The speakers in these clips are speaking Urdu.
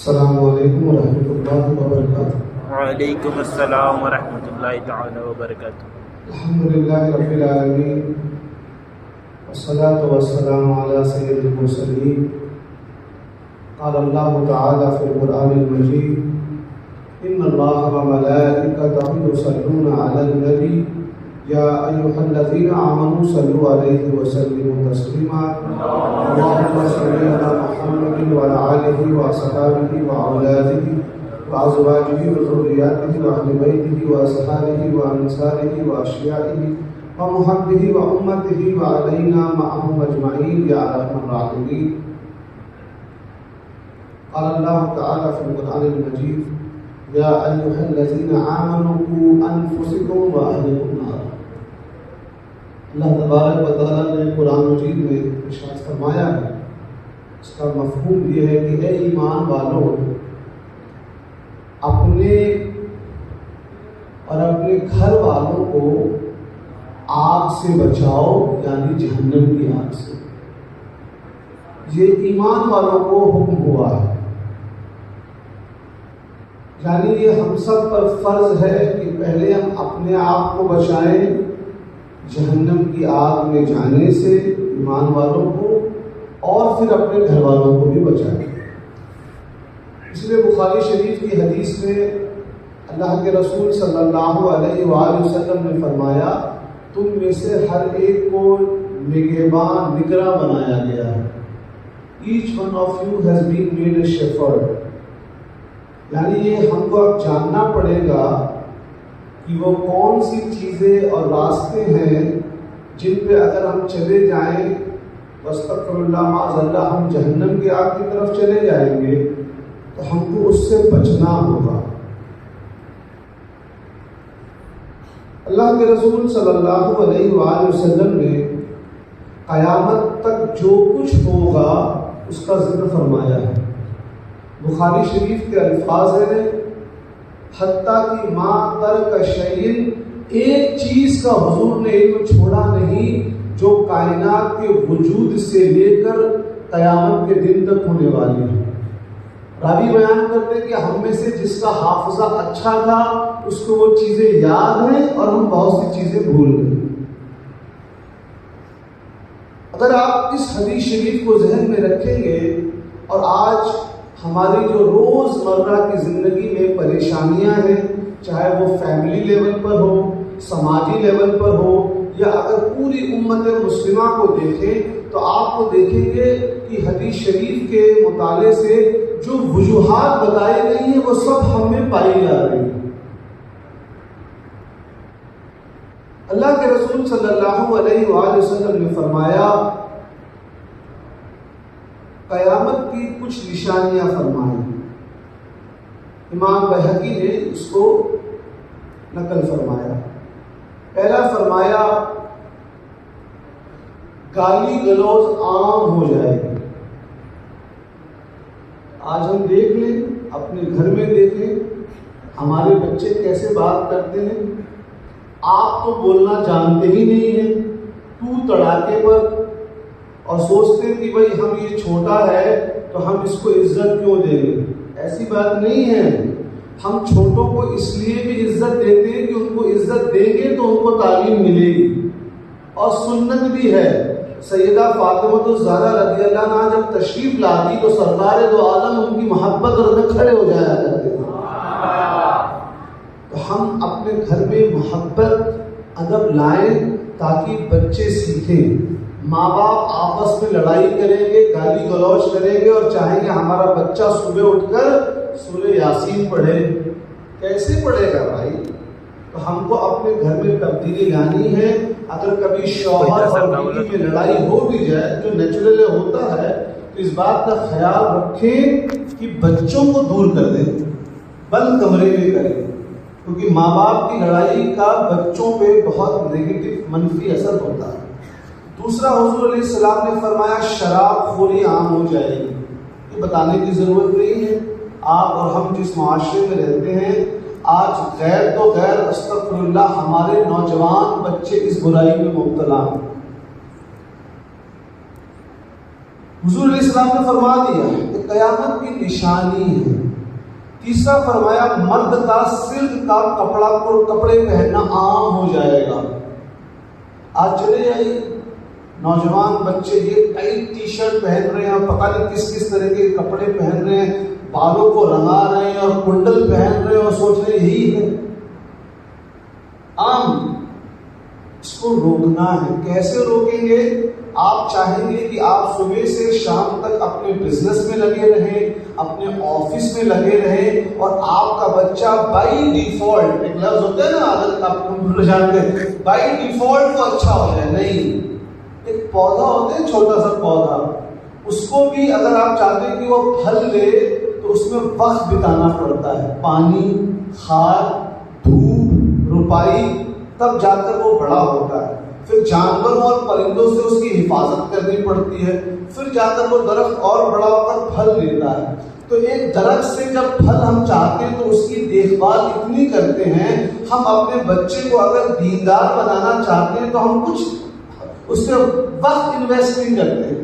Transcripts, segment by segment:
السلام علیکم ورحمۃ اللہ وبرکاتہ۔ وعلیکم السلام ورحمۃ اللہ تعالی وبرکاتہ۔ الحمدللہ رب العالمین والصلاة والسلام علی سید المرسلین۔ قال اللہ تعالی فی القرآن المجید ان اللہ وملائکتہ یصلون علی النبی یا ایھا الذین آمنوا صلوا علیہ وسلموا تسلیما اللهم صل علی محمد وعلی آلہ واصحابہ واولادہ وازواجہ وذریاتہ واہل بیتہ واصحابہ وانصارہ واشیاعہ ومحبہ وامتہ وعلینا معهم اجمعین یا ارحم الراحمین۔ قال اللہ تعالی فی القرآن المجید یا ایھا الذین آمنوا قوا انفسکم واہلکم نارا۔ اللہ تبارک و تعالیٰ نے قرآن مجید میں ارشاد فرمایا ہے، اس کا مفہوم یہ ہے کہ اے ایمان والوں، اپنے اور اپنے گھر والوں کو آگ سے بچاؤ، یعنی جہنم کی آگ سے۔ یہ ایمان والوں کو حکم ہوا ہے، یعنی یہ ہم سب پر فرض ہے کہ پہلے ہم اپنے آپ کو بچائیں جہنم کی آگ میں جانے سے، ایمان والوں کو، اور پھر اپنے گھر والوں کو بھی بچائیں۔ اس لیے بخاری شریف کی حدیث میں اللہ کے رسول صلی اللہ علیہ وآلہ وسلم نے فرمایا، تم میں سے ہر ایک کو نگہبان، نگراں بنایا گیا ہے۔ Each one of you has been made a shepherd۔ یعنی یہ ہم کو اب جاننا پڑے گا کہ وہ کون سی چیزیں اور راستے ہیں جن پہ اگر ہم چلے جائیں واستغفر اللہ معاذ اللہ ہم جہنم کی آگ کی طرف چلے جائیں گے، تو ہم کو اس سے بچنا ہوگا۔ اللہ کے رسول صلی اللہ علیہ وآلہ وسلم نے قیامت تک جو کچھ ہوگا اس کا ذکر فرمایا ہے۔ بخاری شریف کے الفاظ ہیں، حتیٰ کہ ما ترک شیء، ایک چیز کا حضور نے علم چھوڑا نہیں جو کائنات کے وجود سے لے کر قیامت کے دن تک ہونے والی ہے۔ راوی بیان کرتے ہیں کہ ہم میں سے جس کا حافظہ اچھا تھا اس کو وہ چیزیں یاد ہیں اور ہم بہت سی چیزیں بھول گئے۔ اگر آپ اس حدیث شریف کو ذہن میں رکھیں گے اور آج ہماری جو روز مرہ کی زندگی میں پریشانیاں ہیں، چاہے وہ فیملی لیول پر ہو، سماجی لیول پر ہو، یا اگر پوری امت مسلمہ کو دیکھیں تو آپ کو دیکھیں گے کہ حدیث شریف کے مطالعے سے جو وجوہات بتائی گئی ہیں وہ سب ہم میں پائی جا رہی ہیں۔ اللہ کے رسول صلی اللہ علیہ وآلہ وسلم نے فرمایا، قیامت کی کچھ نشانیاں فرمائیں۔ امام بہقی نے اس کو نقل فرمایا۔ پہلا فرمایا، گالی گلوچ عام ہو جائے گی۔ آج ہم دیکھ لیں، اپنے گھر میں دیکھیں، ہمارے بچے کیسے بات کرتے ہیں۔ آپ تو بولنا جانتے ہی نہیں ہیں، تو تڑاکے پر، اور سوچتے ہیں کہ بھائی ہم یہ چھوٹا ہے تو ہم اس کو عزت کیوں دیں گے۔ ایسی بات نہیں ہے، ہم چھوٹوں کو اس لیے بھی عزت دیتے ہیں کہ ان کو عزت دیں گے تو ان کو تعلیم ملے گی، اور سنت بھی ہے۔ سیدہ فاطمہ الزہرا رضی اللہ عنہا جب تشریف لاتی تو سرکار دو عالم ان کی محبت اور کھڑے ہو جایا کرتے تھے۔ تو ہم اپنے گھر میں محبت، ادب لائیں تاکہ بچے سیکھیں۔ ماں باپ آپس میں لڑائی کریں گے، گالی گلوچ کریں گے اور چاہیں گے ہمارا بچہ صبح اٹھ کر سورہ یاسین پڑھے، کیسے پڑھے گا بھائی؟ تو ہم کو اپنے گھر میں تبدیلی لانی ہے۔ اگر کبھی شوہر اور بیوی میں لڑائی ہو بھی جائے، جو نیچرل ہوتا ہے، تو اس بات کا خیال رکھیں کہ بچوں کو دور کر دیں، بند کمرے میں کریں، کیونکہ ماں باپ کی لڑائی کا بچوں پہ بہت نیگیٹو، منفی اثر ہوتا ہے۔ دوسرا، حضور علیہ السلام نے فرمایا، شراب خوری عام ہو جائے گی۔ یہ بتانے کی ضرورت نہیں ہے، آپ اور ہم جس معاشرے میں رہتے ہیں آج غیر تو غیر استغفر اللہ ہمارے نوجوان بچے اس برائی میں مبتلا ہیں۔ حضور علیہ السلام نے فرما دیا کہ قیامت کی نشانی ہے. تیسرا فرمایا مرد کا سلک کا کپڑے پہننا عام ہو جائے گا. آج چلے جائیے نوجوان بچے یہ ٹائٹ ٹی شرٹ پہن رہے ہیں، پتہ نہیں کس کس طرح کے کپڑے پہن رہے ہیں، بالوں کو رنگا رہے ہیں اور کنڈل پہن رہے ہیں اور سوچ رہے ہیں یہی ہے عام. اس کو روکنا ہے. کیسے روکیں گے؟ آپ چاہیں گے کہ آپ صبح سے شام تک اپنے بزنس میں لگے رہیں، اپنے آفس میں لگے رہیں، اور آپ کا بچہ بائی ڈیفالٹ، ایک لفظ ہوتا ہے نا عادت، آپ کمپیوٹر جانتے ہیں، بائی ڈیفالٹ وہ اچھا ہو جائے. نہیں، ایک پودا ہوتا ہے چھوٹا سا پودا، اس کو بھی اگر آپ چاہتے ہیں کہ وہ پھل لے تو اس میں وقت بتانا پڑتا ہے، پانی، کھاد، دھوپ، روپائی، تب جا کر وہ بڑا ہوتا ہے. پھر جانوروں اور پرندوں سے اس کی حفاظت کرنی پڑتی ہے، پھر جا کر وہ درخت اور بڑا ہو کر پھل دیتا ہے. تو ایک درخت سے جب پھل ہم چاہتے ہیں تو اس کی دیکھ بھال اتنی کرتے ہیں. ہم اپنے بچے کو اگر دیندار بنانا چاہتے ہیں تو ہم کچھ اس سے وقت انویسٹ نہیں کرتے.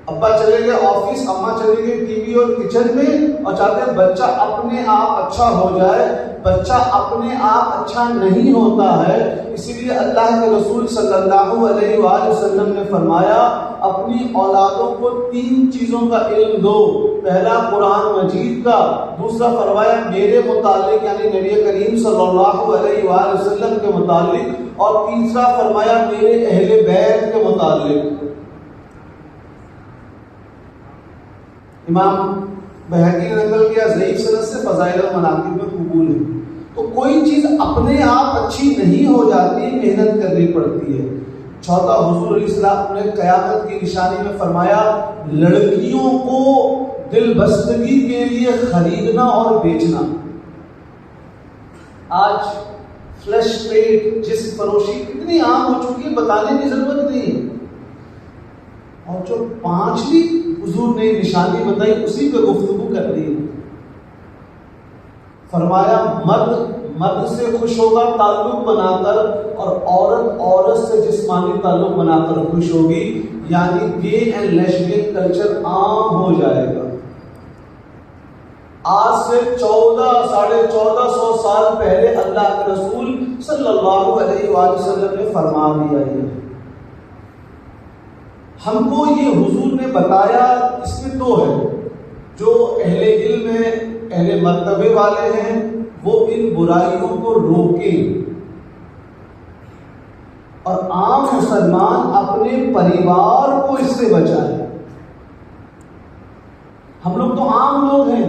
ابا چلے گئے آفس، اماں چلے گئے ٹی وی اور کچن میں، اور چاہتے ہیں بچہ اپنے آپ اچھا ہو جائے. بچہ اپنے آپ اچھا نہیں ہوتا ہے. اسی لیے اللہ کے رسول صلی اللہ علیہ وآلہ وسلم نے فرمایا اپنی اولادوں کو 3 چیزوں کا علم دو. پہلا قرآن مجید کا، دوسرا فرمایا میرے متعلق یعنی نبی کریم صلی اللہ علیہ وآلہ وسلم کے متعلق، اور تیسرا فرمایا میرے اہل بیت کے متعلق. امام بہقی نے نقل کیا ضعیف سند سے فضائل و مناقب میں قبول ہے. تو کوئی چیز اپنے آپ اچھی نہیں ہو جاتی، محنت کرنی پڑتی ہے. چوتھا، حضور علیہ السلام نے قیامت کی نشانی میں فرمایا لڑکیوں کو دل بستگی کے لیے خریدنا اور بیچنا. آج فلیش ٹریڈ جسم فروشی کتنی عام ہو چکی ہے، بتانے کی ضرورت نہیں ہے. اور جو 5ویں حضور نے نشانی بتائی اسی پہ گفتگو کر دی. فرمایا مرد سے خوش ہوگا تعلق بنا کر، اور عورت سے جسمانی تعلق بنا کر خوش ہوگی. یعنی گے اینڈ لیسبین کلچر عام ہو جائے گا. آج سے 1400 سال پہلے اللہ کے رسول صلی اللہ علیہ وآلہ وسلم نے فرما دیا ہے. ہم کو یہ حضور نے بتایا، اس میں 2 ہے. جو اہل علم ہیں، اہل مرتبے والے ہیں، وہ ان برائیوں کو روکیں، اور عام مسلمان اپنے پریوار کو اس سے بچائیں. ہم لوگ تو عام لوگ ہیں،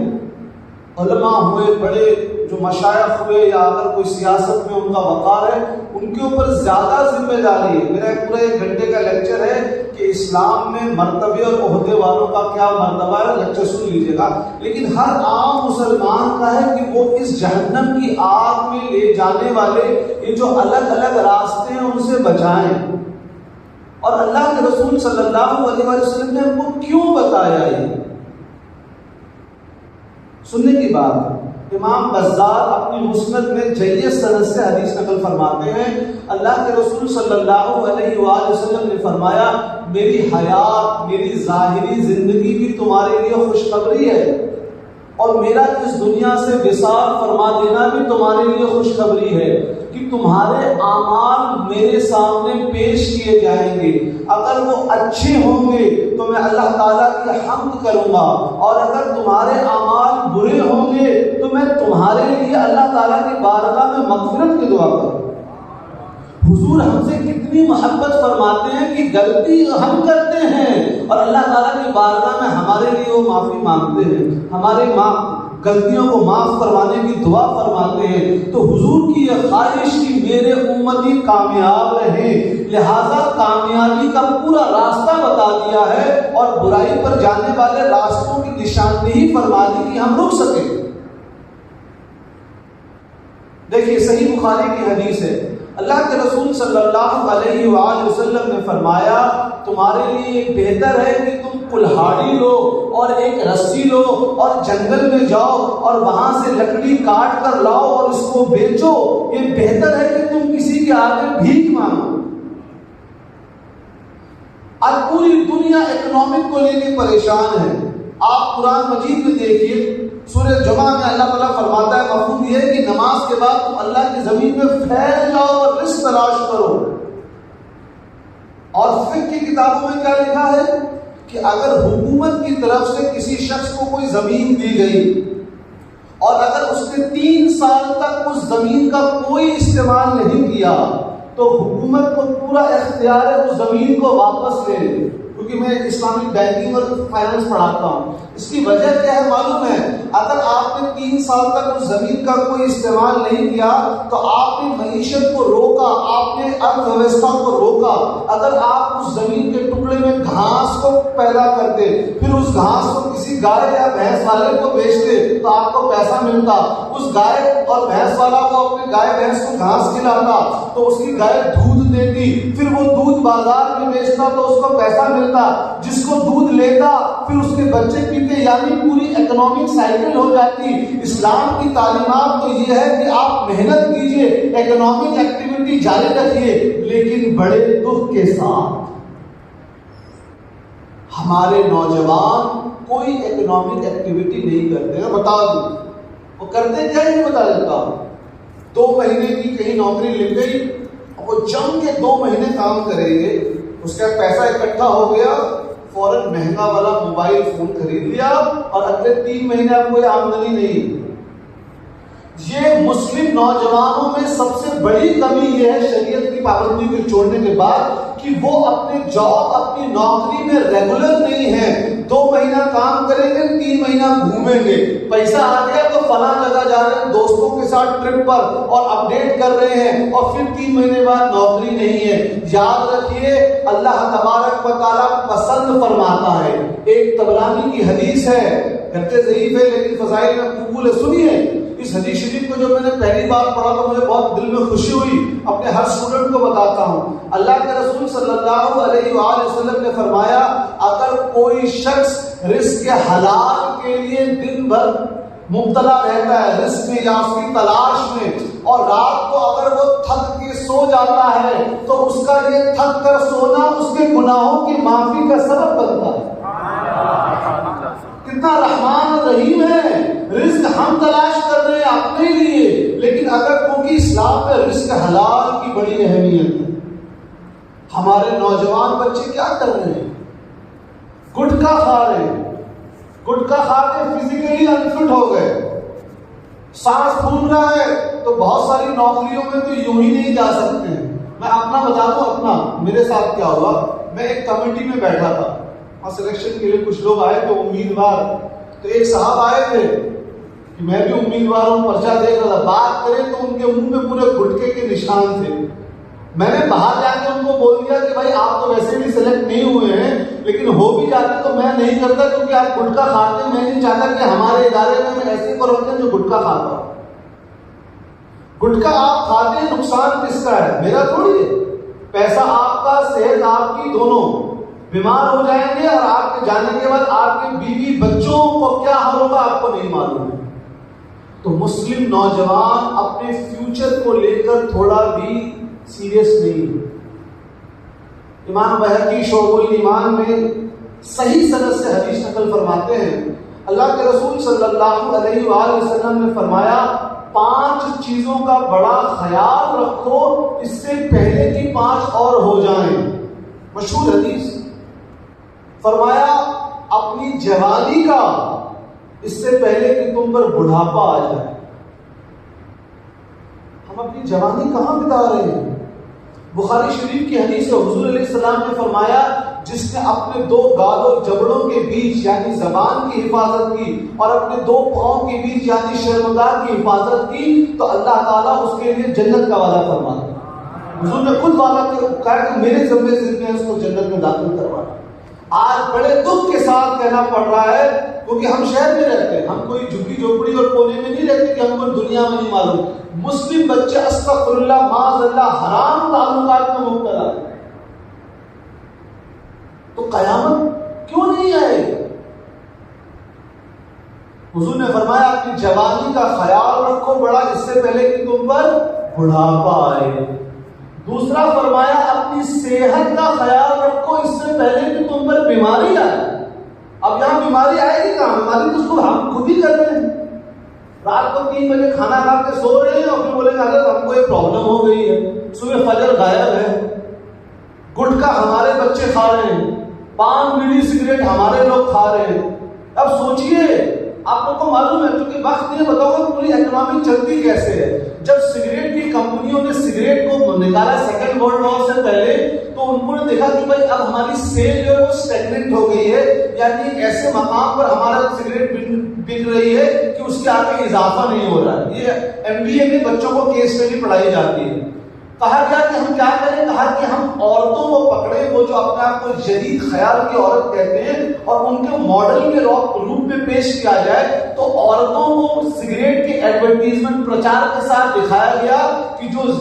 علماء ہوئے، بڑے جو مشائخ ہوئے، یا اگر کوئی سیاست میں ان کا وقار ہے، ان کے اوپر زیادہ ذمہ داری ہے. میرا پورا 1 گھنٹے کا لیکچر ہے کہ اسلام میں مرتبے اور عہدے والوں کا کیا مرتبہ ہے، لیکچر سن لیجیے گا. لیکن ہر عام مسلمان کا ہے کہ وہ اس جہنم کی آگ میں لے جانے والے یہ جو الگ الگ راستے ہیں ان سے بچائیں. اور اللہ کے رسول صلی اللہ علیہ وسلم نے ہم کو کیوں بتایا یہ؟ سننے کی بات ہے. امام بزار اپنی مسند میں جید سند سے حدیث نقل فرماتے ہیں اللہ کے رسول صلی اللہ علیہ وآلہ وسلم نے فرمایا میری حیات، میری ظاہری زندگی بھی تمہارے لیے خوشخبری ہے، اور میرا اس دنیا سے وصال فرما دینا بھی تمہارے لیے خوشخبری ہے کہ تمہارے اعمال میرے سامنے پیش کیے جائیں گے. اگر وہ اچھے ہوں گے تو میں اللہ تعالیٰ کی حمد کروں گا، اور اگر تمہارے اعمال برے ہوں گے تو میں تمہارے لیے اللہ تعالیٰ کی بارگاہ میں مغفرت کی دعا کروں. حضور ہم سے کتنی محبت فرماتے ہیں کہ غلطی ہم کرتے ہیں اور اللہ تعالیٰ کی بارگاہ میں ہمارے لیے وہ معافی مانگتے ہیں، ہمارے غلطیوں کو معاف کروانے کی دعا فرماتے ہیں. تو حضور کی یہ خواہش کہ میرے امتی کامیاب رہے، لہذا کامیابی کا پورا راستہ بتا دیا ہے، اور برائی پر جانے والے راستوں کی نشاندہی فرما دی کہ ہم رک سکیں. دیکھیے صحیح بخاری کی حدیث ہے، اللہ کے رسول صلی اللہ علیہ وآلہ وسلم نے فرمایا تمہارے لیے یہ بہتر ہے کہ تم کلہاڑی لو اور ایک رسی لو اور جنگل میں جاؤ اور وہاں سے لکڑی کاٹ کر لاؤ اور اس کو بیچو. یہ بہتر ہے کہ تم کسی کے آگے بھیک مانگو. آج پوری دنیا اکنامک کو لے کے پریشان ہے. آپ قرآن مجید میں دیکھیے سورہ جمعہ میں اللہ تعالیٰ فرماتا ہے مفہوم یہ ہے کہ نماز کے بعد تم اللہ کی زمین میں پھیل جاؤ اور رزق تلاش کرو. اور فقہ کی کتابوں میں کیا لکھا ہے کہ اگر حکومت کی طرف سے کسی شخص کو کوئی زمین دی گئی اور اگر اس نے 3 سال تک اس زمین کا کوئی استعمال نہیں کیا تو حکومت کو پورا اختیار ہے اس زمین کو واپس لے لے. کیونکہ میں اسلامک بینکنگ اور فائنانس پڑھاتا ہوں. اس کی وجہ کیا ہے معلوم ہے؟ اگر آپ نے 3 سال تک اس زمین کا کوئی استعمال نہیں کیا تو آپ نے معیشت کو روکا, آپ نے ارتھ ویوستھا کو روکا. اگر آپ اس زمین کے ٹکڑے میں گھاس کو پیدا کرتے, پھر اس گھاس کو کسی گائے یا بھینس والے کو بیچتے تو آپ کو پیسہ ملتا. اس گائے اور بھینس والا کو اپنے گائے بھینس کو گھاس کھلاتا تو اس کی گائے دودھ دیتی, پھر وہ دودھ بازار میں بیچتا تو اس کو پیسہ ملتا. جس کو دودھ لیتا پھر اس کے بچے پیتے, یعنی پوری اکنامک سائیکل ہو جاتی. اسلام کی تعلیمات تو یہ ہے کہ آپ محنت کیجئے, اکنامک ایکٹیویٹی جاری رکھیے, لیکن بڑے دکھ کے ساتھ ہمارے نوجوان کوئی اکنامک ایکٹیویٹی نہیں کرتے ہیں. بتا دوں وہ کرتے کیا نہیں بتا دیتا. 2 مہینے کی کہیں نوکری لگ گئی, وہ جم کے 2 مہینے کام کریں گے, اس کا پیسہ اکٹھا ہو گیا, فوراً مہنگا والا موبائل فون خرید لیا اور اگلے 3 مہینے آپ کوئی آمدنی نہیں. یہ مسلم نوجوانوں میں سب سے بڑی کمی یہ ہے شریعت کی پابندی کو چھوڑنے کے بعد کہ وہ اپنے جاب اپنی نوکری میں ریگولر نہیں ہے. 2 مہینہ کام کریں گے, 3 مہینہ گھومیں گے, پیسہ آ گیا تو فلاں جگہ جا رہے ہیں دوستوں کے ساتھ ٹرپ پر اور اپڈیٹ کر رہے ہیں, اور پھر 3 مہینے بعد نوکری نہیں ہے. یاد رکھیے اللہ تبارک و تعالیٰ پسند فرماتا ہے. ایک طبرانی کی حدیث ہے, گرچہ ضعیف ہے لیکن فضائل میں قبول ہے. سنیے اس حدیث شریف کو جو میں نے پہلی بار پڑھا تو مجھے بہت دل میں خوشی ہوئی, اپنے ہر اسٹوڈنٹ کو بتاتا ہوں. اللہ کے رسول صلی اللہ علیہ وآلہ وسلم نے فرمایا اگر کوئی شخص رزق حلال کے لیے دن بھر مبتلا رہتا ہے رزق میں یا اس کی تلاش میں, اور رات کو اگر وہ تھک کے سو جاتا ہے تو اس کا یہ تھک کر سونا اس کے گناہوں کی معافی کا سبب بنتا ہے. کتنا رحمان اور رحیم ہے. رزق ہم تلاش کر رہے ہیں اپنے لیے, لیکن اگر کیونکہ اسلام میں رزق حلال کی بڑی اہمیت ہے. ہمارے نوجوان بچے کیا کر رہے ہیں؟ گٹکا کھا رہے ہیں, گٹکا کھا کے فزیکلی انفٹ ہو گئے, سانس پھول رہا ہے تو بہت ساری نوکریوں میں تو یوں ہی نہیں جا سکتے ہیں. میں اپنا بتا دوں, اپنا میرے ساتھ کیا ہوا. میں ایک کمیٹی میں بیٹھا تھا, اور سلیکشن کے لیے کچھ لوگ آئے تو امیدوار, تو ایک صاحب آئے تھے کہ میں بھی امیدوار ہوں, پرچہ دیکھ رہا تھا. بات کریں تو ان کے منہ میں پورے گٹکے کے نشان تھے. میں نے باہر جا کے ان کو بول دیا کہ بھائی آپ تو ویسے بھی سلیکٹ نہیں ہوئے ہیں, لیکن ہو بھی جاتے تو میں نہیں کرتا کیونکہ آپ گٹکا کھاتے ہیں. میں نہیں چاہتا کہ ہمارے ادارے میں ایسے کو رکھیں جو گٹکا کھاتا ہوں. گٹکا آپ کھاتے ہیں, نقصان کس کا ہے؟ میرا تھوڑی ہے. پیسہ آپ کا, صحت آپ کی, دونوں بیمار ہو جائیں گے, اور آپ کے جانے کے بعد آپ کے بیوی بچوں کو کیا حال ہوگا آپ کو نہیں معلوم ہے. تو مسلم نوجوان اپنے فیوچر کو لے کر تھوڑا بھی سیریس نہیں ہے. امام بہقی شعب الایمان میں صحیح سند سے حدیث نقل فرماتے ہیں, اللہ کے رسول صلی اللہ علیہ وآلہ وسلم نے فرمایا 5 چیزوں کا بڑا خیال رکھو اس سے پہلے کہ 5 اور ہو جائیں. مشہور حدیث. فرمایا اپنی جوانی کا اس سے پہلے کہ تم پر بڑھاپا آ جائے. ہم اپنی جوانی کہاں بتا رہے ہیں؟ بخاری شریف کی حدیث ہے, حضور علیہ السلام نے فرمایا جس نے اپنے 2 گالوں جبڑوں کے بیچ یعنی زبان کی حفاظت کی اور اپنے 2 پاؤں کے بیچ یعنی شرمگاہ کی حفاظت کی تو اللہ تعالیٰ اس کے لیے جنت کا وعدہ فرماتا ہے. حضور نے خود وعدہ کہا کہ میرے ذمے سے اس کو جنت میں داخل کروانا. آج بڑے دکھ کے ساتھ کہنا پڑ رہا ہے کیونکہ ہم شہر میں رہتے ہیں, ہم کوئی جھگی جھوپڑی اور کونے میں نہیں رہتے کہ ہم کو دنیا میں نہیں معلوم. مسلم بچے استغفر اللہ معاذ اللہ حرام تعلقات میں مبتلا ہے. تو قیامت کیوں نہیں آئے؟ حضور نے فرمایا اپنی جوانی کا خیال رکھو بڑا اس سے پہلے کہ تم پر بڑھاپا آئے. دوسرا فرمایا اپنی اپنی صحت کا خیال رکھو اس سے پہلے کہ تم پر بیماری آئے. اب یہاں بیماری آئے گی کہاں؟ بیماری تو اس کو ہم خود ہی کر رہے ہیں. رات کو 3 بجے کھانا کھا کے سو رہے ہیں اور پھر بولیں گے حضرت ہم کو یہ پرابلم ہو گئی ہے. صبح فجر غائب ہے، گٹکا ہمارے بچے کھا رہے ہیں، پان بیڑی سگریٹ ہمارے لوگ کھا رہے ہیں. اب سوچئے، آپ لوگ کو معلوم ہے کیونکہ وقت نہیں بتاؤ گا پوری اکنامی چلتی کیسے ہے. جب سگریٹ کی کمپنیوں نے سگریٹ کو نکالا سیکنڈ ورلڈ وار سے پہلے، تو ان کو نے دیکھا کہ بھائی اب ہماری سیل جو ہے وہ اسٹیگننٹ ہو گئی ہے، یعنی ایک ایسے مقام پر ہمارا سگریٹ بک رہی ہے کہ اس کے آگے اضافہ نہیں ہو رہا ہے. یہ MBA میں بچوں کو کیس اسٹڈی پڑھائی جاتی ہے. کہا گیا کہ ہم کیا کریں؟ کہا کہ ہم عورتوں کو پکڑیں، وہ جو اپنے آپ کو جدید خیال کی عورت کہتے ہیں، اور ان کے ماڈل کے روپ میں پیش کیا جائے. تو عورتوں کو سگریٹ کے ایڈورٹیزمنٹ پرچار کے ساتھ دکھایا گیا کہ جو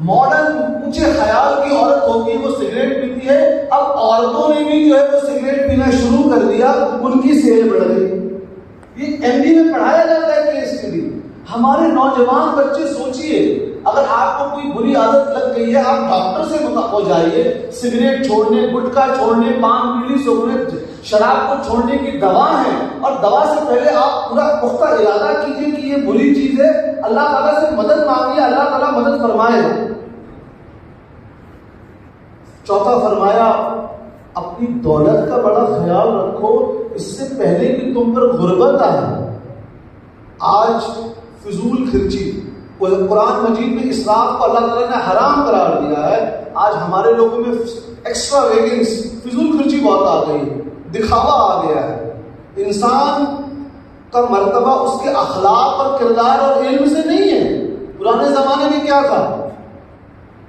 ماڈرن اونچے خیال کی عورت ہوتی ہے وہ سگریٹ پیتی ہے. اب عورتوں نے بھی جو ہے وہ سگریٹ پینا شروع کر دیا، ان کی سیل بڑھ گئی. یہ MBA میں پڑھایا جاتا ہے کیس اسٹڈی. ہمارے نوجوان بچے سوچئے، اگر آپ کو کوئی بری عادت لگ گئی ہے، آپ ڈاکٹر سے ہو جائیے. سگریٹ چھوڑنے، گٹکا چھوڑنے، پان بیڑی چھوڑنے، شراب کو چھوڑنے کی دوا ہے، اور دوا سے پہلے آپ پورا پختہ ارادہ کیجئے کہ یہ بری چیز ہے. اللہ تعالیٰ سے مدد مانگیے، اللہ تعالیٰ مدد فرمائے. چوتھا فرمایا اپنی دولت کا بڑا خیال رکھو اس سے پہلے کہ تم پر غربت آئے. آج فضول خرچی، قرآن مجید میں اسراف کو اللہ تعالیٰ نے حرام قرار دیا ہے. آج ہمارے لوگوں میں ایکسٹرا ویگنس، فضول خرچی بہت آ گئی ہے، دکھاوا آ گیا ہے. انسان کا مرتبہ اس کے اخلاق اور کردار اور علم سے نہیں ہے. پرانے زمانے میں کیا تھا؟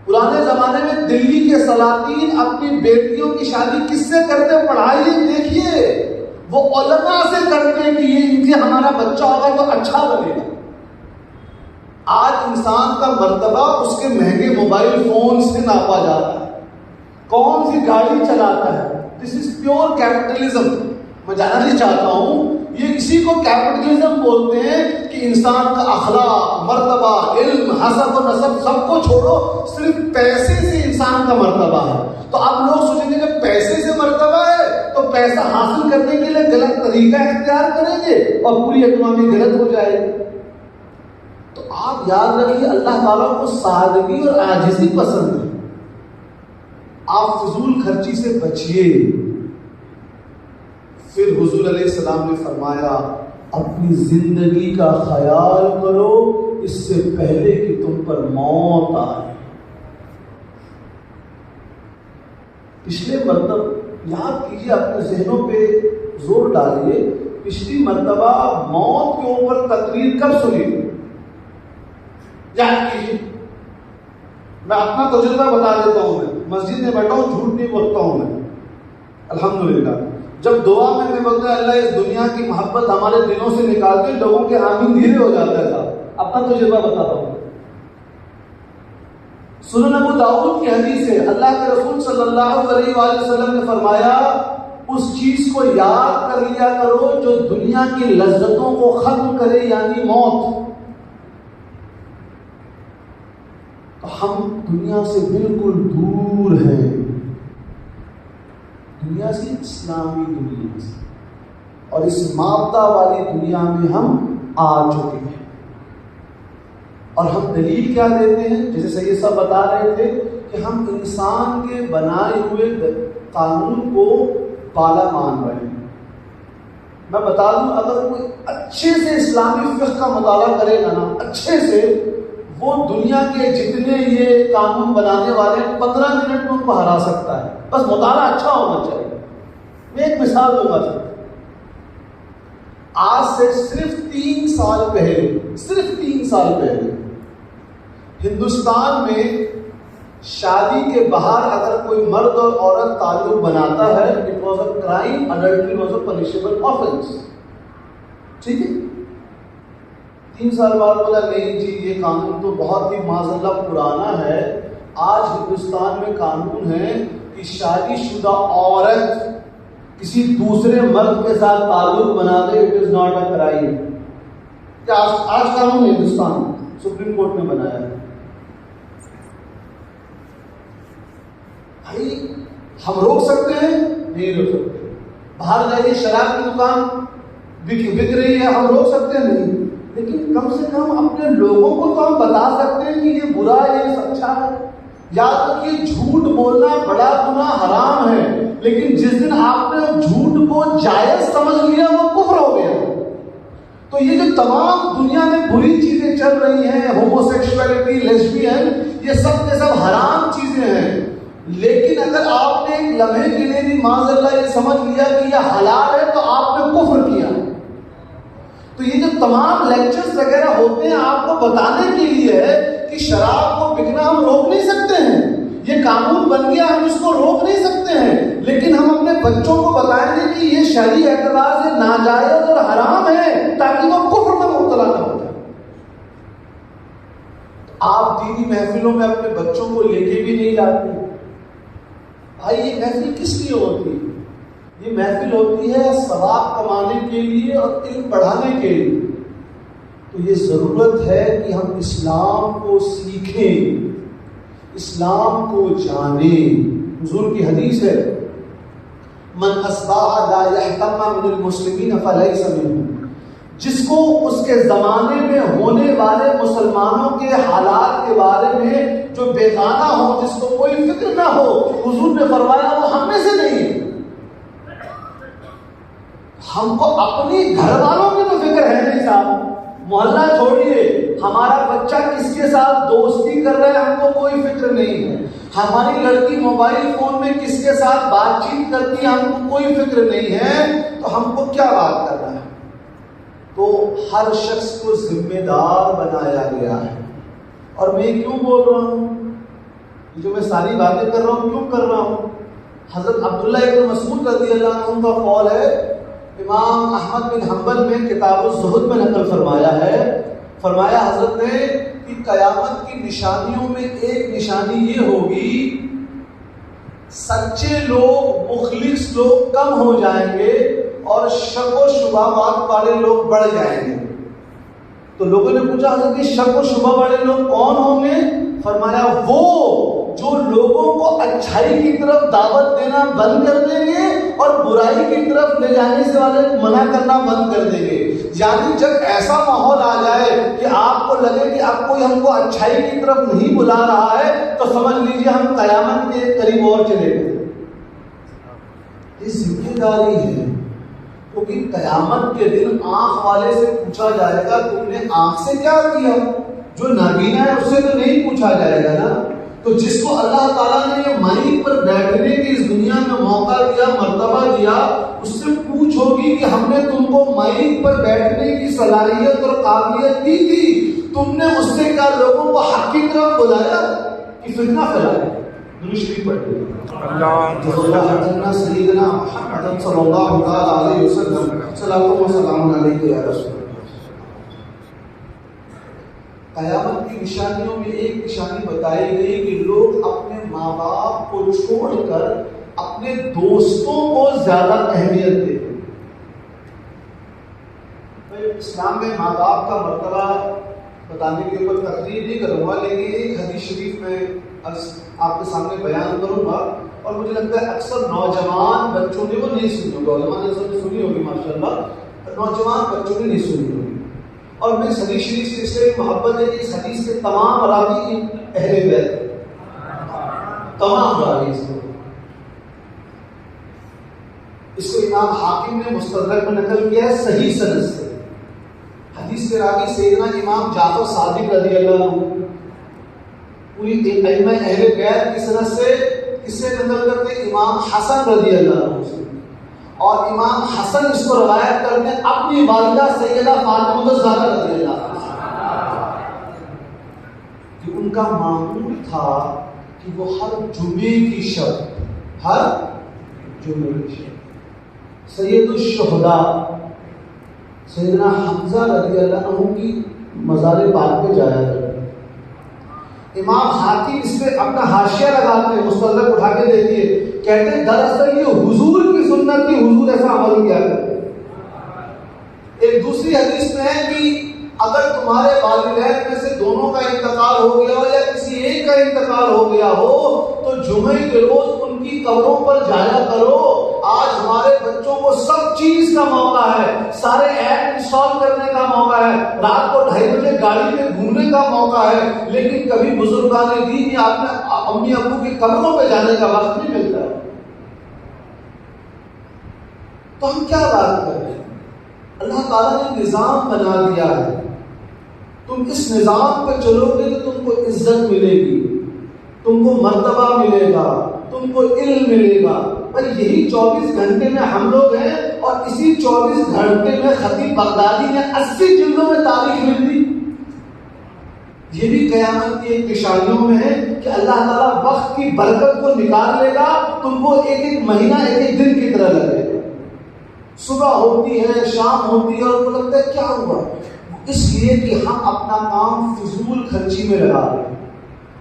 پرانے زمانے میں دلی کے سلاطین اپنی بیٹیوں کی شادی کس سے کرتے؟ پڑھائیے، دیکھیے، وہ علماء سے کرتے کہ یہ ان کے ہمارا بچہ ہوگا تو اچھا بنے گا. آج انسان کا مرتبہ اس کے مہنگے موبائل فون سے ناپا جاتا ہے، کون سی گاڑی چلاتا ہے. دس از پیور کیپٹلزم. میں جاننا نہیں چاہتا ہوں، یہ اسی کو کیپٹلزم بولتے ہیں کہ انسان کا اخلاق، مرتبہ، علم، حسب و نسب سب کو چھوڑو، صرف پیسے سے انسان کا مرتبہ ہے. تو آپ لوگ سوچیں گے کہ پیسے سے مرتبہ ہے تو پیسہ حاصل کرنے کے لیے غلط طریقہ اختیار کریں گے اور پوری اکنامی غلط ہو جائے گی. تو آپ یاد رکھیے اللہ تعالیٰ کو سادگی اور عاجزی پسند ہے. آپ فضول خرچی سے بچیے. پھر حضور علیہ السلام نے فرمایا اپنی زندگی کا خیال کرو اس سے پہلے کہ تم پر موت آئے. پچھلے مرتبہ یاد کیجیے، اپنے ذہنوں پہ زور ڈالیے، پچھلی مرتبہ موت کے اوپر تقریر کب سنی؟ یاد کیجیے. میں اپنا تجربہ بتا دیتا ہوں. میں مسجد میں بیٹھا ہوں، جھوٹ نہیں بولتا ہوں میں الحمدللہ. جب دعا میں بولتا اللہ اس دنیا کی محبت ہمارے دلوں سے نکال کے لوگوں کے آمین دھیرے ہو جاتا تھا. اپنا تجربہ بتاتا ہوں. سنن ابو داؤد کی حدیث ہے، اللہ کے رسول صلی اللہ علیہ وآلہ وسلم نے فرمایا اس چیز کو یاد کر لیا کرو جو دنیا کی لذتوں کو ختم کرے، یعنی موت. تو ہم دنیا سے بالکل دور ہیں، دنیا سے، اسلامی دنیا سے، اور اس مادہ والی دنیا میں ہم آ چکے ہیں. اور ہم دلیل کیا دیتے ہیں؟ جیسے سید صاحب بتا رہے تھے کہ ہم انسان کے بنائے ہوئے قانون کو بالا مان رہے ہیں. میں بتا دوں، اگر کوئی اچھے سے اسلامی فقہ کا مطالعہ کرے گا نا، اچھے سے، وہ دنیا کے جتنے یہ قانون بنانے والے 15 منٹ میں ان کو ہرا سکتا ہے. بس مطالعہ اچھا ہونا چاہیے. میں ایک مثال دوں گا. آج سے صرف 3 سال پہلے ہندوستان میں شادی کے باہر اگر کوئی مرد اور عورت تعلق بناتا ہے، it was a crime, adultery was a punishable offence. ٹھیک ہے. 3 سال بعد بولا نہیں جی یہ قانون تو بہت ہی معاذ اللہ پرانا ہے. آج ہندوستان میں قانون ہے کہ شادی شدہ عورت کسی دوسرے مرد کے ساتھ تعلق بنا دے، it is not a crime. کیا آج قانون ہے ہندوستان، سپریم کورٹ نے بنایا ہے. بھائی ہم روک سکتے ہیں؟ نہیں روک سکتے. باہر جائیے شراب کی دکان بک رہی ہے، ہم روک سکتے ہیں؟ نہیں. لیکن کم سے کم اپنے لوگوں کو تو ہم بتا سکتے ہیں کہ یہ برا ہے، یہ اچھا ہے. یاد رکھیے جھوٹ بولنا بڑا گناہ حرام ہے، لیکن جس دن آپ نے جھوٹ کو جائز سمجھ لیا وہ کفر ہو گیا. تو یہ جو تمام دنیا میں بری چیزیں چل رہی ہیں، ہومو سیکشولیٹی، لیسبین، یہ سب کے سب حرام چیزیں ہیں. لیکن اگر آپ نے ایک لمحے کے لیے بھی معاذ اللہ یہ سمجھ لیا کہ یہ حلال ہے تو آپ نے کفر کیا. تو یہ جو تمام لیکچرز وغیرہ ہوتے ہیں آپ کو بتانے کے لیے ہے کہ شراب کو بکنا ہم روک نہیں سکتے ہیں، یہ قانون بن گیا، ہم اس کو روک نہیں سکتے ہیں، لیکن ہم اپنے بچوں کو بتائیں گے کہ یہ شرعی اعتبار سے ناجائز اور حرام ہے تاکہ وہ کفر میں مبتلا نہ ہو جائے. آپ دینی محفلوں میں اپنے بچوں کو لے کے بھی نہیں لاتے. بھائی یہ محفل کس لیے ہوتی ہے؟ یہ محفل ہوتی ہے ثواب کمانے کے لیے اور علم بڑھانے کے لیے. تو یہ ضرورت ہے کہ ہم اسلام کو سیکھیں، اسلام کو جانیں. حضور کی حدیث ہے من اصبح لا يهتم من المسلمین فلیس منهم. جس کو اس کے زمانے میں ہونے والے مسلمانوں کے حالات کے بارے میں جو بیگانہ ہو، جس کو کوئی فکر نہ ہو، حضور نے فرمایا وہ ہم میں سے نہیں ہے. ہم کو اپنی گھر والوں کی تو فکر ہے نہیں صاحب. محلہ چھوڑیے، ہمارا بچہ کس کے ساتھ دوستی کر رہا ہے ہم کو کوئی فکر نہیں ہے. ہماری لڑکی موبائل فون میں کس کے ساتھ بات چیت کرتی ہے ہم کو کوئی فکر نہیں ہے. تو ہم کو کیا بات کرنا ہے؟ تو ہر شخص کو ذمہ دار بنایا گیا ہے. اور میں کیوں بول رہا ہوں؟ یہ جو میں ساری باتیں کر رہا ہوں کیوں کر رہا ہوں؟ حضرت عبداللہ ابن مسعود رضی اللہ عنہ کا قول ہے، امام احمد بن حنبل میں کتاب الزہد میں نقل فرمایا ہے. فرمایا حضرت نے کہ قیامت کی نشانیوں میں ایک نشانی یہ ہوگی، سچے لوگ، مخلص لوگ کم ہو جائیں گے اور شک و شبہات والے لوگ بڑھ جائیں گے. تو لوگوں نے پوچھا حضرت کہ شک و شبہ والے لوگ کون ہوں گے؟ فرمایا وہ جو لوگوں کو اچھائی کی طرف دعوت دینا بند کر دیں گے اور برائی کی طرف لے جانے سے والے منع کرنا بند کر دیں گے. یعنی جب ایسا ماحول آ جائے کہ آپ کو لگے کہ اب کوئی ہم کو اچھائی کی طرف نہیں بلا رہا ہے تو سمجھ لیجیے ہم قیامت کے قریب اور چلے گئے. یہ ذمہ داری ہے، کیونکہ قیامت کے دن آنکھ والے سے پوچھا جائے گا تم نے آنکھ سے کیا کیا. جو نابینا ہے اس سے تو نہیں پوچھا جائے گا نا. تو جس کو اللہ تعالیٰ نے یہ مائک پر بیٹھنے کی اس دنیا میں موقع دیا، مرتبہ دیا، اس سے پوچھ ہوگی کہ ہم نے تم کو مائک پر بیٹھنے کی صلاحیت اور قابلیت دی تھی، تم نے اس سے کیا لوگوں کو حق کی طرف بلایا کہ فتنہ پھیلایا؟ درود شریف پڑھتے اللہ سیدنا محمد صلی اللہ علیہ وسلم صلوات و سلام علیہ یا رسول. قیامت کی نشانیوں میں ایک نشانی بتائی گئی کہ لوگ اپنے ماں باپ کو چھوڑ کر اپنے دوستوں کو زیادہ اہمیت دیتے ہیں. اسلام میں ماں باپ کا مرتبہ بتانے کے اوپر تقریر نہیں کروں گا، لیکن ایک حدیث شریف میں آپ کے سامنے بیان کروں گا اور مجھے لگتا ہے اکثر نوجوان بچوں نے وہ نہیں سنی ہوگی. علماء نے سب سنی ہوگی ماشاء اللہ، نوجوان بچوں نے نہیں سنی ہوگی. اور میں اس حدیث شریف سے اس لیے محبت ہے کہ اس حدیث کے تمام راوی اہل بیت، تمام راوی اس کو امام حاکم نے مستدرک میں نقل کیا ہے صحیح سند سے. حدیث کے راوی سیدنا امام جعفر صادق رضی اللہ عنہ پوری ائمہ اہل بیت کی سند سے کس سے نقل کرتے؟ امام حسن رضی اللہ عنہ سے. اور امام حسن اس کو روایت کرتے ہیں اپنی والدہ سیدہ فاطمہ الزہرا رضی اللہ عنہا کہ ان کا معمول تھا کہ وہ ہر جمعے کی شب، ہر جمعے کی شب سید الشہداء سیدنا حمزہ رضی اللہ عنہ کی مزار پاک پہ جایا کرتے. امام حاکم اس پہ اپنا حاشیہ لگاتے ہیں، مستدرک اٹھا کے دیکھیے، کہتے ہیں دراصل یہ حضور کی سنت کی، حضور ایسا عمل کیا کرتے. ایک دوسری حدیث میں ہے کہ اگر تمہارے والدین میں سے دونوں کا انتقال ہو گیا ہو یا کسی ایک کا انتقال ہو گیا ہو تو جمعے کے روز ان کی قبروں پر جایا کرو. آج ہمارے بچوں کو سب چیز کا موقع ہے, سارے ایپ انسٹال کرنے کا موقع ہے, رات کو 2:30 بجے گاڑی میں گھومنے کا موقع ہے, لیکن کبھی بزرگان دین یا اپنے امی ابو کی قبروں پہ جانے کا وقت نہیں ملتا ہے. تو ہم کیا بات کر رہے ہیں؟ اللہ تعالیٰ نے نظام بنا دیا ہے, تم اس نظام پہ چلو گے تو تم کو عزت ملے گی, تم کو مرتبہ ملے گا, تم کو علم ملے گا. بھائی یہی 24 گھنٹے میں ہم لوگ ہیں اور اسی 24 گھنٹے میں خطیب بغدادی نے 80 جلدوں میں تاریخ لکھ دی. یہ بھی قیامت کی ایک نشانیوں میں ہے کہ اللہ تعالیٰ وقت کی برکت کو نکال لے گا, تم کو ایک ایک مہینہ ایک ایک دن کی طرح لگے گا. صبح ہوتی ہے, شام ہوتی ہے اور وہ لگتا ہے کیا ہوا, اس لیے کہ ہم اپنا کام فضول خرچی میں لگا رہے ہیں,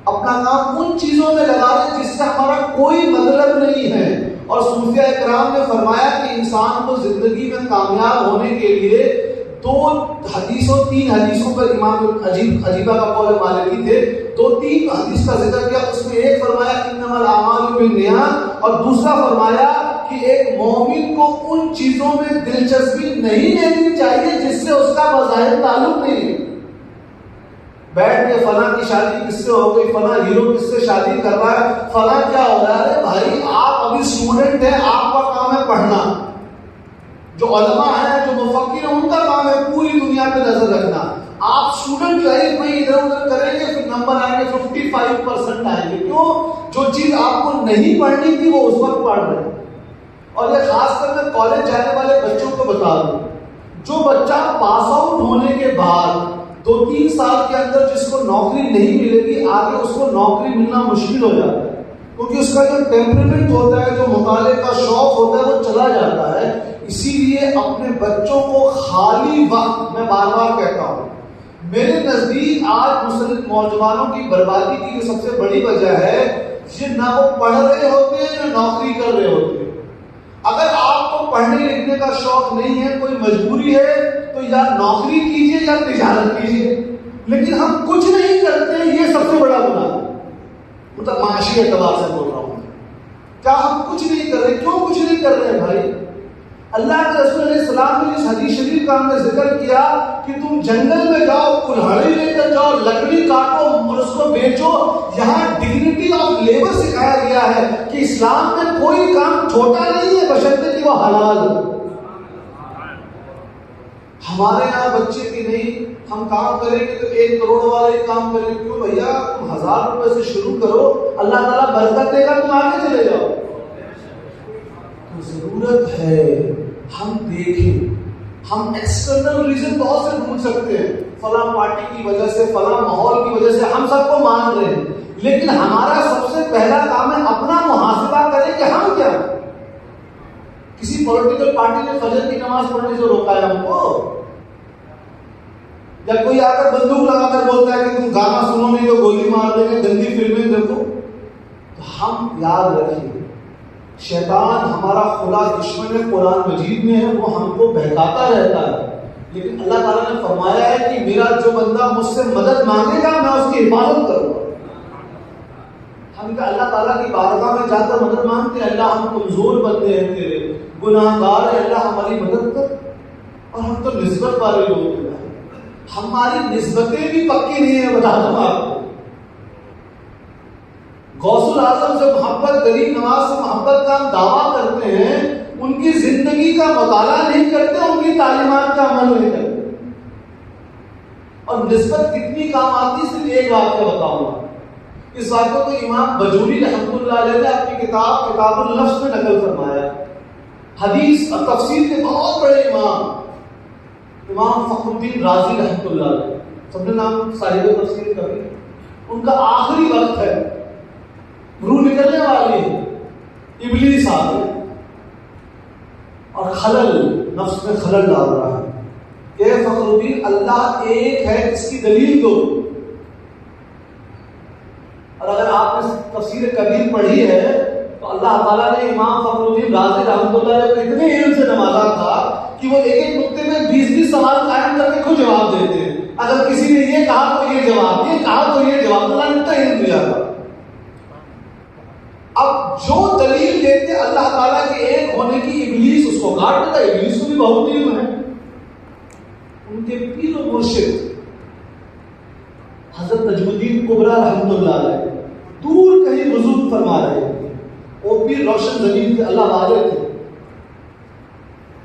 اپنا کام ان چیزوں میں لگا رہے ہیں جس سے ہمارا کوئی مطلب نہیں ہے. اور صوفیاء اکرام نے فرمایا کہ انسان کو زندگی میں کامیاب ہونے کے لیے 3 حدیثوں پر امام عجیبہ کا قول مالکی تھے, 2-3 حدیث کا ذکر کیا. اس میں ایک فرمایا انما الاعمال بالنیات, اور دوسرا فرمایا کہ ایک مومن کو ان چیزوں میں دلچسپی نہیں لینی چاہیے جس سے اس کا بظاہر تعلق نہیں ہے. بیٹھ کے فلاں کی شادی کس سے ہو گئی, فلاں ہیرو کس سے شادی کر رہا ہے, فلاں کیا ہو رہا ہے. بھائی آپ ابھی اسٹوڈنٹ ہیں, آپ کا کام ہے پڑھنا. جو علماء ہیں, جو مفکر ہیں, ان کا کام ہے پوری دنیا پہ نظر رکھنا. آپ اسٹوڈنٹ لائف میں ادھر ادھر کریں گے, پھر نمبر آئیں گے 55% آئیں گے. کیوں؟ جو چیز آپ کو نہیں پڑھنی تھی وہ اس وقت پڑھ رہے ہیں. اور یہ خاص کر میں کالج جانے والے بچوں کو بتا دوں, جو بچہ پاس آؤٹ ہونے کے بعد 2-3 سال کے اندر جس کو نوکری نہیں ملے گی, آگے اس کو نوکری ملنا مشکل ہو جاتا ہے, کیونکہ اس کا جو ٹیمپرمنٹ ہوتا ہے, جو مطالعے کا شوق ہوتا ہے, وہ چلا جاتا ہے. اسی لیے اپنے بچوں کو خالی وقت, میں بار بار کہتا ہوں, میرے نزدیک آج مسلم نوجوانوں کی بربادی کی جو سب سے بڑی وجہ ہے, یہ نہ وہ پڑھ رہے ہوتے ہیں نہ نوکری کر رہے ہوتے ہیں. اگر آپ کو پڑھنے لکھنے کا شوق نہیں ہے, کوئی مجبوری ہے, تو یا نوکری کیجیے یا تجارت کیجیے, لیکن ہم کچھ نہیں کرتے, یہ سب سے بڑا گناہ ہے. مطلب معاشی اعتبار سے بول رہا ہوں. کیا ہم کچھ نہیں کر رہے؟ کیوں کچھ نہیں کر رہے بھائی؟ اللہ کے رسول علیہ السلام نے اس حدیث شریف کا ہم نے ذکر کیا کہ تم جنگل میں جاؤ, کلہاڑی لے کر جاؤ, لکڑی کاٹو اور اس کو بیچو. یہاں ڈگنیٹی آف لیبر سکھایا گیا ہے کہ اسلام میں کوئی کام چھوٹا نہیں ہے بشرطے کہ وہ حلال ہو. ہمارے یہاں بچے کی نہیں, ہم کام کریں گے تو 1 کروڑ والے کام کریں. کیوں بھیا؟ تم 1000 روپے سے شروع کرو, اللہ تعالیٰ برکت دے گا, تم آگے چلے جاؤ. ضرورت ہے ہم دیکھیں. ہم ایکسٹرنل ریزن بہت سے ڈھونڈ سکتے ہیں, فلاں پارٹی کی وجہ سے, فلاں ماحول کی وجہ سے, ہم سب کو مان رہے ہیں, لیکن ہمارا سب سے پہلا کام ہے اپنا محاسبہ کریں کہ ہم کیا. کسی پولیٹیکل پارٹی نے فجر کی نماز پڑھنے سے روکا ہے ہم کو, یا کوئی آ کر بندوق لگا کر بولتا ہے کہ تم گانا سنو نہیں تو گولی مار دیں گے, گندی فلمیں دیکھو. تو ہم یاد رکھیں, شیطان ہمارا خدا دشمن قرآن مجید میں ہے, وہ ہم کو بہکاتا رہتا ہے, لیکن اللہ تعالیٰ نے فرمایا ہے کہ میرا جو بندہ مجھ سے مدد مانگے گا میں اس کی حفاظت کروں گا. ہم کیا اللہ تعالیٰ کی بارگاہ میں جا کر مدد مانگتے ہیں؟ اللہ ہم کمزور بندے ہیں, تیرے گناہ گار ہیں, اللہ ہماری مدد کر. اور ہم تو نسبت والے لوگ ہیں, ہماری نسبتیں بھی پکی نہیں ہیں. بتا دوں آپ کو, غوث الاعظم سے محبت, غریب نواز سے محبت کا ہم دعویٰ کرتے ہیں, ان کی زندگی کا مطالعہ نہیں کرتے, ان کی تعلیمات کا عمل نہیں کرتے. اور نسبت کتنی کام آتی ہے, صرف ایک واقعہ بتاؤں گا. اس واقعہ کو امام بجوری رحمۃ اللہ علیہ نے اپنی کتاب اللفظ میں نقل فرمایا. حدیث اور تفسیر کے بہت بڑے امام فخر الدین رازی رحمۃ اللہ علیہ, سب نے نام صاحب تفسیر کبھی. ان کا آخری وقت ہے, روح نکلنے والی ہے, ابلیس آ گئے اور خلل, نفس میں خلل ڈال رہا ہے. اے فخر الدین, اللہ ایک ہے, اس کی دلیل دو. اور اگر آپ نے تفسیر کبیر پڑھی ہے تو اللہ تعالیٰ نے امام فخر الدین رازی رحمۃ اللہ علیہ کو اتنے علم سے نوازا تھا کہ وہ ایک ایک نقطے میں 20 سوال قائم کر کے خود جواب دیتے ہیں. اگر کسی نے یہ کہا تو یہ جواب، یہ کہا تو یہ جواب، اللہ نے اتنا علم دیا تھا۔ اب جو دلیل دیتے اللہ تعالیٰ کے ایک ہونے کی، ابلیس اس کو کاٹ دیتا، ابلیس کو بھی بہت علم ہے۔ ان کے پیر و مرشد حضرت نجم الدین کبریٰ رحمۃ اللہ علیہ دور کہیں وضو فرما رہے تھے، وہ پیر روشن زمین کے اللہ والے تھے۔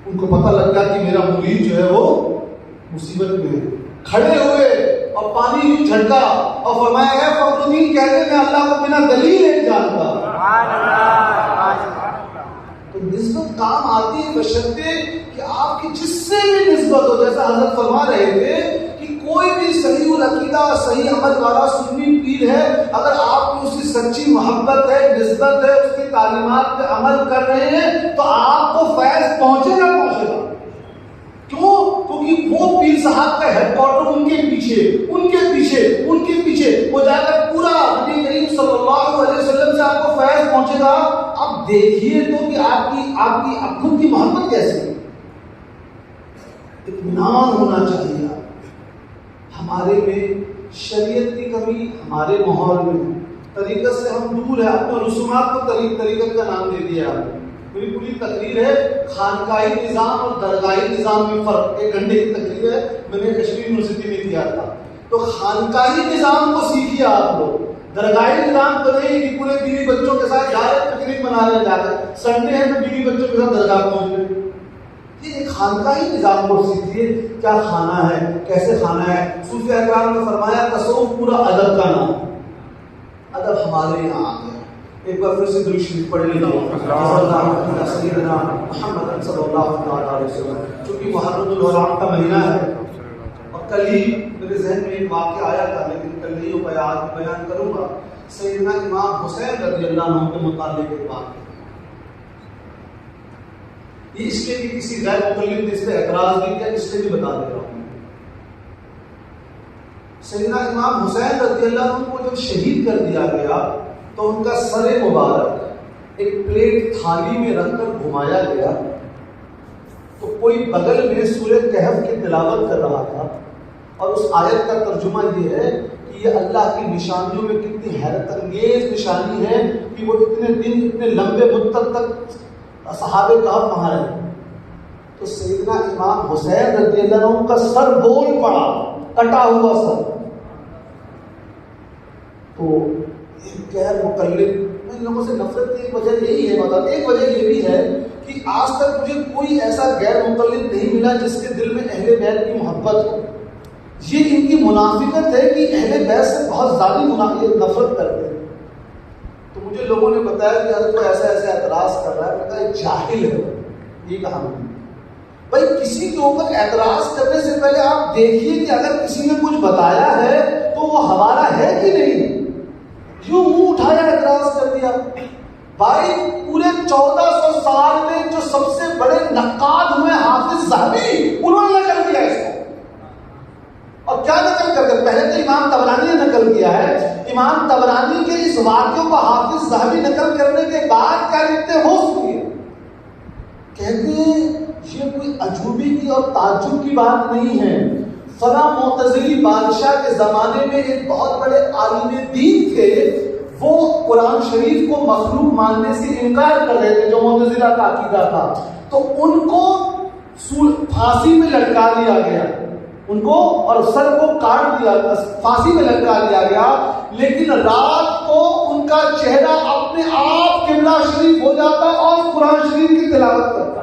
ان کو پتہ لگ گیا کہ میرا مرید جو ہے وہ مصیبت میں ہے، کھڑے ہوئے اور پانی بھی جھٹکا اور فرمایا ہے فخر الدین کہتے میں اللہ کو بنا دلیل نہیں جانتا۔ تو نسبت کام آتی ہے بشرطے کہ آپ کی جس سے بھی نسبت ہو، جیسا حضرت فرما رہے تھے کہ کوئی بھی صحیح العقیدہ اور صحیح عمل والا سنی پیر ہے، اگر آپ کی اس کی سچی محبت ہے، نسبت ہے، اس کی تعلیمات پہ عمل کر رہے ہیں تو آپ کو فیض پہنچے گا پہنچے گا۔ کیوں؟ کیونکہ وہ پیر صاحب کا ہیڈ کوارٹر ان کے پیچھے وہ جا کر پورا نبی کریم صلی اللہ علیہ وسلم سے آپ کو فیض پہنچے گا۔ اب دیکھیے تو کہ آپ کی خود کی محبت کیسی ہے۔ اطمینان ہونا چاہیے ہمارے میں، شریعت کی کمی ہمارے ماحول میں، طریقت سے ہم دور ہیں، اپنے رسومات کو طریقت کا نام دے دیا۔ میری پوری تقریر ہے خانقاہی نظام اور درگاہی نظام میں فرق، 1 گھنٹے کی تقریر ہے، میں نے کشمیر یونیورسٹی میں کیا تھا۔ تو خانقاہی نظام کو سیکھیے آپ لوگ، درگاہی نظام تو نہیں کہ پورے بیوی بچوں کے ساتھ جا رہے پکنک منا رہے جا کر، سنڈے ہے تو بیوی بچوں کے ساتھ درگاہ پہنچ رہے۔ یہ ایک خانقاہی نظام کو سیکھیے، کیا کھانا ہے، کیسے کھانا ہے۔ صوفیاء کرام نے فرمایا تصوف پورا ادب کا نام، ادب ہمارے یہاں آ گیا۔ ایک بار پھر سے درود شریف پڑھ لیجیے سیدنا محمد صلی اللہ علیہ وسلم۔ چونکہ محرم الحرام کا مہینہ ہے اور کل ہی میرے ذہن میں ایک واقعہ آیا تھا، لیکن کل نہیں ہو پایا، آج بیان کروں گا۔ سیدنا امام حسین رضی اللہ عنہ کے متعلق ایک واقعہ، یہ اس لیے کہ کسی غیر مقلد نے اس پہ اعتراض نہیں کیا، اس لیے بھی بتا دے رہا ہوں۔ سیدنا امام حسین رضی اللہ عنہ کو جب شہید کر دیا گیا تو ان کا سر مبارک ایک پلیٹ تھالی میں رکھ کر گھمایا گیا، تو کوئی بغل میں سورہ کہف کی تلاوت کر رہا تھا، اور اس آیت کا ترجمہ یہ ہے کہ یہ اللہ کی نشانیوں میں کتنی حیرت انگیز نشانی ہے کہ وہ اتنے دن اتنے لمبے مدت تک صحابہ کہف وہاں رہے۔ تو سیدنا امام حسین رضی اللہ عنہ کا سر بول پڑا، کٹا ہوا سر۔ تو غیر مقلد، ان لوگوں سے نفرت کی ایک وجہ یہی ہے، مطلب ایک وجہ یہ بھی ہے کہ آج تک مجھے کوئی ایسا غیر مقلد نہیں ملا جس کے دل میں اہل بیت کی محبت ہو۔ یہ ان کی منافقت ہے کہ اہل بیت سے بہت زیادہ نفرت کرتے ہیں۔ تو مجھے لوگوں نے بتایا کہ حضرت ایسا ایسا اعتراض کر رہا ہے، میں کہا ایک جاہل ہے، یہ کہا میں نے۔ بھائی کسی کے اوپر اعتراض کرنے سے پہلے آپ دیکھیے کہ اگر کسی نے کچھ بتایا ہے تو وہ ہمارا ہے کہ نہیں، یوں منہ اٹھایا اعتراض کر دیا۔ بھائی پورے 1400 سال میں جو سب سے بڑے نقاد ہوئے حافظ ذہبی، انہوں نے نقل کیا اس کو، اور کیا نقل کر کے پہلے تو امام طبرانی نے نقل کیا ہے۔ امام طبرانی کے اس واقعے کو حافظ ذہبی نقل کرنے کے بعد کیا لکھتے ہیں، ہوش کیے، کہتے ہیں یہ کوئی عجوبی کی اور تعجب کی بات نہیں ہے۔ فلاں معتزلی بادشاہ کے زمانے میں ایک بہت بڑے عالم دین تھے، وہ قرآن شریف کو مخلوق ماننے سے انکار کر رہے تھے، جو معتزلہ کا عقیدہ تھا۔ تو ان کو پھانسی میں لٹکا دیا گیا، ان کو اور سر کو کاٹ دیا، پھانسی میں لٹکا دیا گیا، لیکن رات کو ان کا چہرہ اپنے آپ قبلہ شریف ہو جاتا اور قرآن شریف کی تلاوت کرتا۔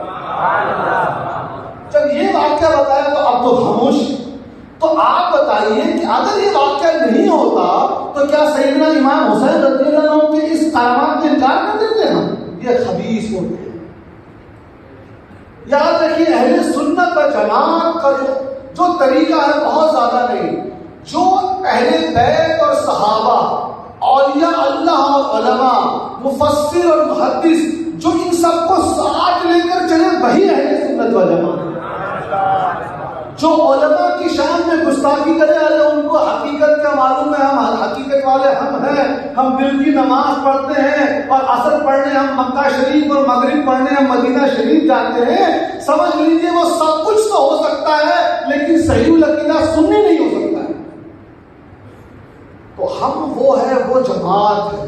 جب یہ واقعہ بتایا تو اب تو خاموش۔ تو آپ بتائیے کہ اگر یہ واقعہ نہیں ہوتا تو کیا سیدنا امام حسین رضی اللہ عنہ کے اس قیامات میں انکار کر دیتے ہیں؟ یہ خبیث ہوتے ہیں۔ یاد رکھیے اہل سنت و جماعت کا جو طریقہ ہے بہت زیادہ نہیں، جو اہل بیت اور صحابہ، اولیاء اللہ اور علماء، مفسر اور محدث، جو ان سب کو ساتھ لے کر چلے وہی اہل سنت و جماعت۔ جو علماء کی شان میں گستاخی کرے والے ان کو حقیقت کا معلوم ہے، ہم حقیقت والے ہم ہیں، ہم دل کی نماز پڑھتے ہیں اور اثر پڑھنے ہم مکہ شریف اور مغرب پڑھنے ہم مدینہ شریف جاتے ہیں، سمجھ لیجیے وہ سب کچھ تو ہو سکتا ہے لیکن صحیح العقیدہ سنی نہیں ہو سکتا ہے۔ تو ہم وہ ہے، وہ جماعت ہے۔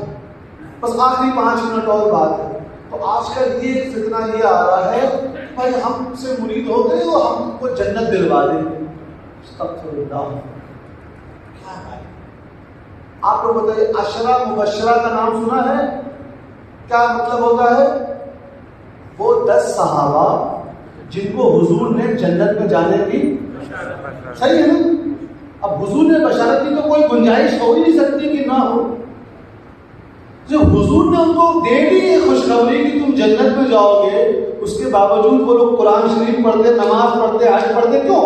بس آخری 5 منٹ اور بات ہے۔ تو آج کل یہ ایک فتنہ یہ آ رہا ہے، بھائی ہم سے مرید ہو گئے وہ ہم کو جنت دلوا دیں۔ استغفر اللہ، کیا ہے؟ آپ کو بتائیے، عشرہ مبشرہ کا نام سنا ہے؟ کیا مطلب ہوتا ہے؟ وہ 10 صحابہ جن کو حضور نے جنت میں جانے کی، صحیح ہے نا؟ اب حضور نے بشارت کی تو کوئی گنجائش ہو ہی نہیں سکتی کہ نہ ہو۔ جو حضور نے ان کو دے دی یہ خوشخبری کہ تم جنت میں جاؤ گے، اس کے باوجود وہ لوگ قرآن شریف پڑھتے، نماز پڑھتے، حج پڑھتے، کیوں؟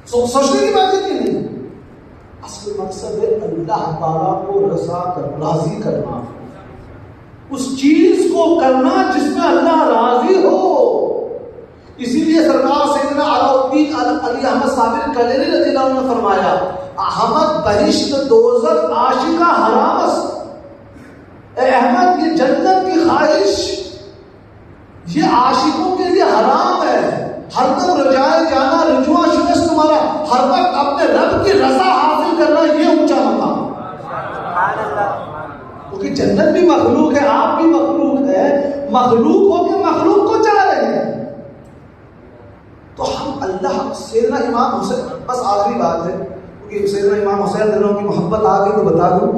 سوچنے کی بات ہے کہ نہیں؟ اصل مقصد ہے اللہ تعالیٰ کو راضی کرنا، اس چیز کو کرنا جس میں اللہ راضی ہو۔ اسی لیے سرکار سیدنا علاؤالدین علی احمد صابر کلیری رضی اللہ عنہ نے فرمایا، احمد بہشت دوزخ عاشقہ حرام است۔ اے احمد، یہ جنت کی خواہش یہ عاشقوں کے لیے حرام ہے۔ ہر دم رجائے جانا، رجوع شکست تمہارا، ہر وقت اپنے رب کی رضا حاصل کرنا، یہ اونچا مقام۔ کیونکہ جنت بھی مخلوق ہے، آپ بھی مخلوق ہے، مخلوق ہو کے مخلوق کو چاہ رہے ہیں۔ تو ہم اللہ سیدنا امام حسین، بس آخری بات ہے کیونکہ سیدنا امام حسین دنوں کی محبت آ گئی تو بتا دوں،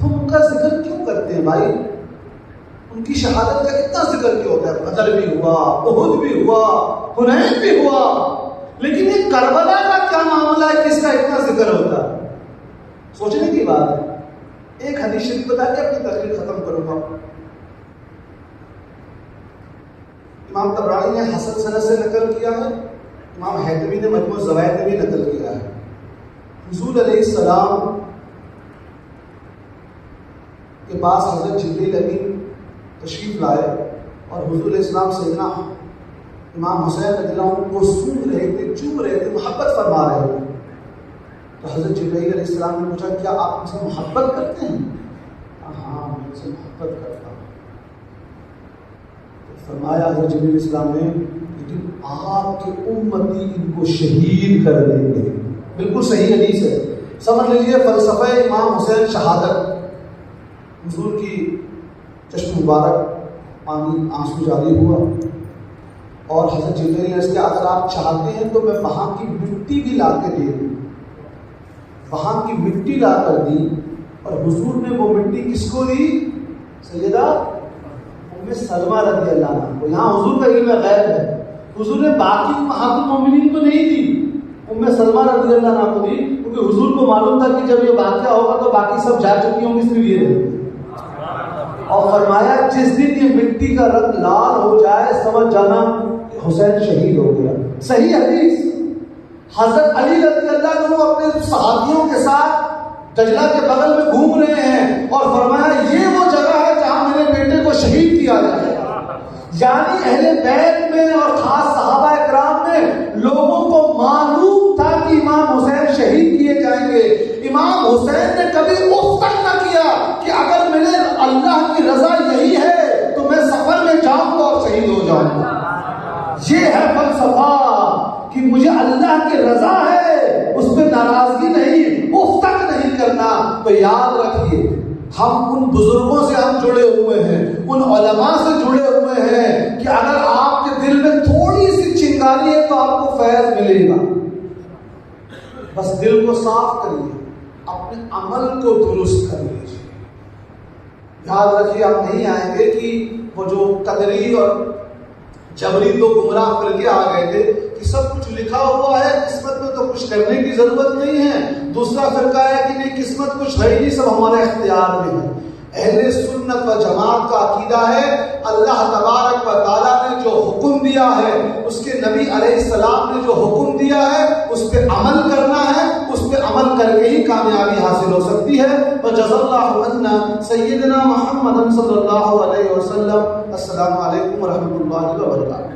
ہم ان کا ذکر کیوں کرتے ہیں بھائی؟ ان کی شہادت کا اتنا ذکر کیوں ہوتا ہے؟ بدر بھی ہوا، احد بھی ہوا، حنین بھی ہوا، لیکن یہ کربلا کا کیا معاملہ ہے کہ اس کا اتنا ذکر ہوتا ہے؟ سوچنے کی بات ہے۔ ایک حدیث شریف بتا کے اپنی تقریر ختم کروں گا۔ امام طبرانی نے حسن سند سے نقل کیا ہے، امام حیثمی نے مجموع الزوائد میں بھی نقل کیا ہے۔ حضور علیہ السلام کے پاس حضرت جبریل امین تشریف لائے اور حضور علیہ السلام سیدنا امام حسین رضی اللہ عنہ کو سونگ رہے تھے، چوم رہے تھے، محبت فرما رہے تھے۔ تو حضرت جبرائیل علیہ السلام نے پوچھا، کیا آپ ان سے محبت کرتے ہیں؟ ہاں، میں ان سے محبت کرتا ہوں۔ تو فرمایا حضرت جبرائیل علیہ السلام نے، لیکن آپ کے امتی ان کو شہید کر دیں گے۔ بالکل صحیح حدیث ہے۔ سمجھ لیجیے فلسفہ امام حسین شہادت، حضور کی چشم مبارک پانی آنسو جاری ہوا اور حضرت جبرائیل نے کہا، اگر آپ چاہتے ہیں تو میں وہاں کی مٹی بھی لا کے دے دوں۔ وہاں کی مٹی لا کر دی اور حضور نے وہ مٹی کس کو دی؟ سیدہ ام سلمہ رضی اللہ عنہا کو۔ یہاں حضور کا علم غیب ہے، حضور نے باقی امہات المومنین کو نہیں دی، ام سلمہ رضی اللہ عنہا کو دی، کیونکہ حضور کو معلوم تھا کہ جب یہ واقعہ ہوگا تو باقی سب جا چکی ہوں گی، صرف یہ رہے۔ اور فرمایا جس دن یہ مٹی کا رنگ لال ہو جائے سمجھ جانا حسین شہید ہو گیا۔ صحیح حدیث۔ حضرت علی رضی اللہ عنہ اپنے صحابیوں کے ساتھ دجلہ کے بغل میں گھوم رہے ہیں اور فرمایا یہ وہ جگہ ہے جہاں میرے بیٹے کو شہید کیا جائے۔ یعنی اہل بیت میں اور خاص صحابہ اکرام میں لوگوں کو معلوم تھا کہ امام حسین شہید کیے جائیں گے۔ امام حسین نے کبھی اف تک نہ کیا کہ اگر میرے اللہ کی رضا یہی ہے تو میں سفر میں جاؤں گا اور شہید ہو جاؤں گا۔ یہ ہے فلسفہ کہ مجھے اللہ کی رضا ہے، اس پہ ناراضگی نہیں، اف تک نہیں کرنا۔ تو یاد رکھیے ہم ان بزرگوں سے ہم جڑے ہوئے ہیں، ان علماء سے جڑے ہوئے ہیں کہ اگر آپ کے دل میں تھوڑی سی چنگاری ہے تو آپ کو فیض ملے گا۔ بس دل کو صاف کریے، اپنے عمل کو درست کر لیجیے۔ یاد رکھیے آپ نہیں آئیں گے کہ وہ جو قدری اور جبری تو گمراہ کر کے آ گئے تھے کہ سب کچھ لکھا ہوا ہے، قسمت میں تو کچھ کرنے کی ضرورت نہیں ہے۔ دوسرا فرقہ ہے کہ نہیں قسمت کچھ ہے نہیں، سب ہمارے اختیار میں ہے۔ اہل سنت و جماعت کا عقیدہ ہے اللہ تبارک و تعالیٰ نے جو حکم دیا ہے، اس کے نبی علیہ السلام نے جو حکم دیا ہے اس پہ عمل کرنا ہے، اس پہ عمل کر کے ہی کامیابی حاصل ہو سکتی ہے۔ وجزا اللہ عنا سیدنا محمد صلی اللہ علیہ وسلم۔ السلام علیکم ورحمۃ اللہ وبرکاتہ۔